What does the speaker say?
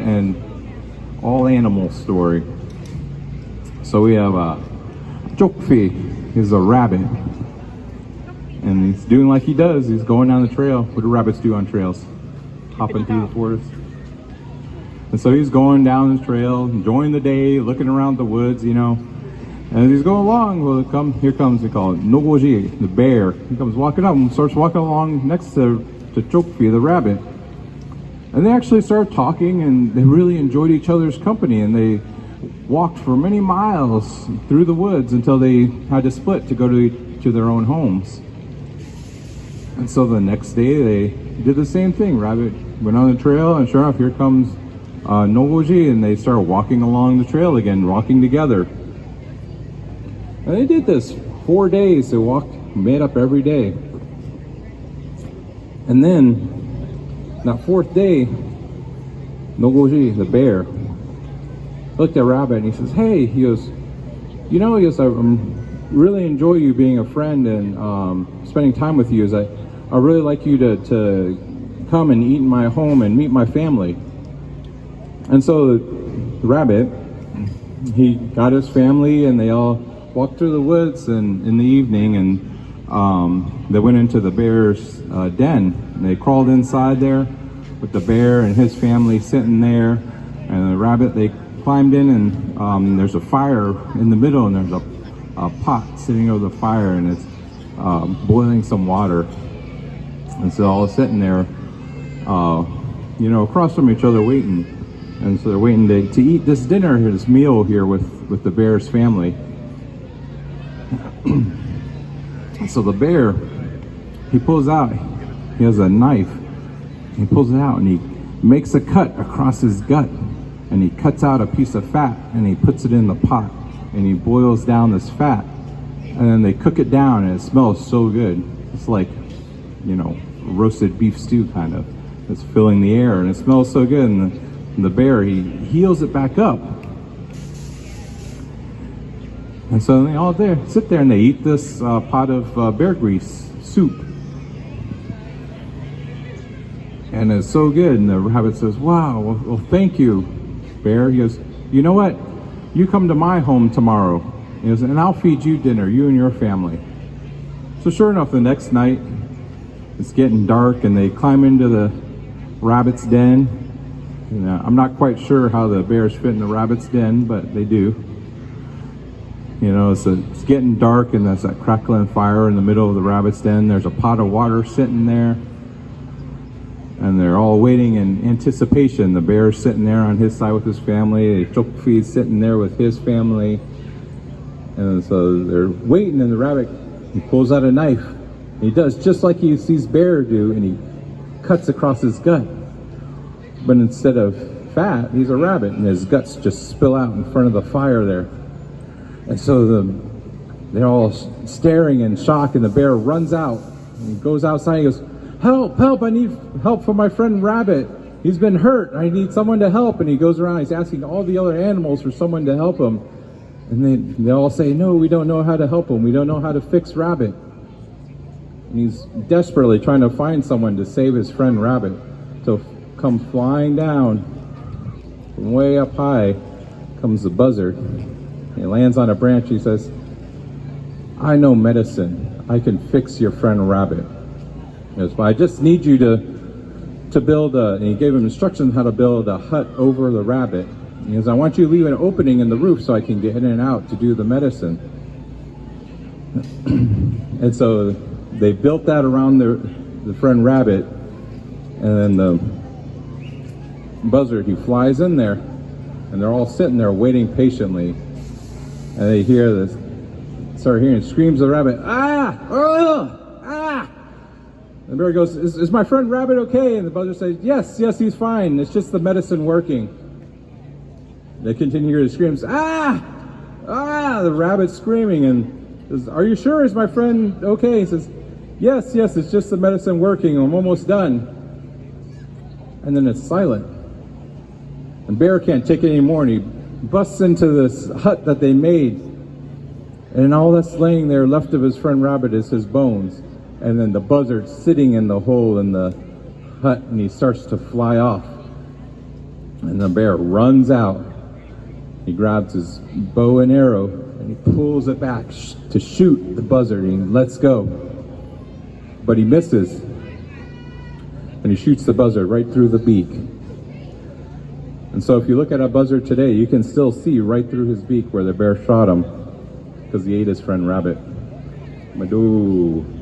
and all animal story. So we have Chokfi. He's a rabbit, and he's doing like he does. He's going down the trail. What do rabbits do on trails? Hopping through the forest. And so he's going down the trail, enjoying the day, looking around the woods, And as he's going along, well, here comes, they call it Nogoji, the bear. He comes walking up and starts walking along next to Chokfi, the rabbit. And they actually started talking, and they really enjoyed each other's company, and they walked for many miles through the woods until they had to split to go to their own homes. And so the next day they did the same thing. Rabbit went on the trail, and sure enough, here comes Nogoji, and they started walking along the trail again, walking together. And they did this 4 days. They made up every day. And then that fourth day, Nogoji, the bear, looked at Rabbit and he says, "Hey," he goes, "I really enjoy you being a friend and spending time with you. I really like you to come and eat in my home and meet my family." And so the rabbit, he got his family, and they all walked through the woods and in the evening, and they went into the bear's den. And they crawled inside there with the bear and his family sitting there, and the rabbit, they climbed in, and there's a fire in the middle, and there's a pot sitting over the fire, and it's boiling some water. And so all sitting there, across from each other waiting. And so they're waiting to eat this dinner, this meal here with the bear's family. So the bear, he pulls out, he has a knife, he pulls it out, and he makes a cut across his gut, and he cuts out a piece of fat, and he puts it in the pot, and he boils down this fat, and then they cook it down, and it smells so good. It's like, roasted beef stew kind of. It's filling the air, and it smells so good, and the bear, he heals it back up. And so they all sit there and they eat this pot of bear grease soup. And it's so good. And the rabbit says, "Wow, well, thank you, bear." He goes, "You know what? You come to my home tomorrow. He goes, and I'll feed you dinner, you and your family." So sure enough, the next night, it's getting dark, and they climb into the rabbit's den. And, I'm not quite sure how the bears fit in the rabbit's den, but they do. So it's getting dark, and there's that crackling fire in the middle of the rabbit's den. There's a pot of water sitting there, and they're all waiting in anticipation. The bear's sitting there on his side with his family. Chokfi's sitting there with his family. And so they're waiting, and the rabbit, he pulls out a knife. He does just like he sees bear do, and he cuts across his gut. But instead of fat, he's a rabbit, and his guts just spill out in front of the fire there. And so they're all staring in shock, and the bear runs out. And he goes outside, and he goes, "Help, help, I need help for my friend Rabbit. He's been hurt. I need someone to help." And he goes around, he's asking all the other animals for someone to help him. And they all say, "No, we don't know how to help him. We don't know how to fix Rabbit." And he's desperately trying to find someone to save his friend Rabbit. So come flying down from way up high comes the buzzard. He lands on a branch. He says, "I know medicine. I can fix your friend Rabbit." He goes, "But I just need you to build and he gave him instructions how to build a hut over the rabbit. He goes, "I want you to leave an opening in the roof so I can get in and out to do the medicine." And so they built that around the friend Rabbit, and then the buzzard, he flies in there, and they're all sitting there waiting patiently. And they start hearing screams of the rabbit, "Ah! Oh! Ah!" And the bear goes, is my friend Rabbit okay?" And the buzzard says, yes, he's fine. It's just the medicine working." They continue to hear the screams, "Ah! Ah!" The rabbit's screaming, and says, "Are you sure? Is my friend okay?" He says, yes, it's just the medicine working. I'm almost done." And then it's silent. And Bear can't take it anymore, and he busts into this hut that they made, and all that's laying there left of his friend Rabbit is his bones, and then the buzzard's sitting in the hole in the hut, and he starts to fly off. And the bear runs out. He grabs his bow and arrow and he pulls it back to shoot the buzzard, and he lets go. But he misses. And he shoots the buzzard right through the beak. And so if you look at a buzzard today, you can still see right through his beak where the bear shot him, because he ate his friend rabbit. Madoo.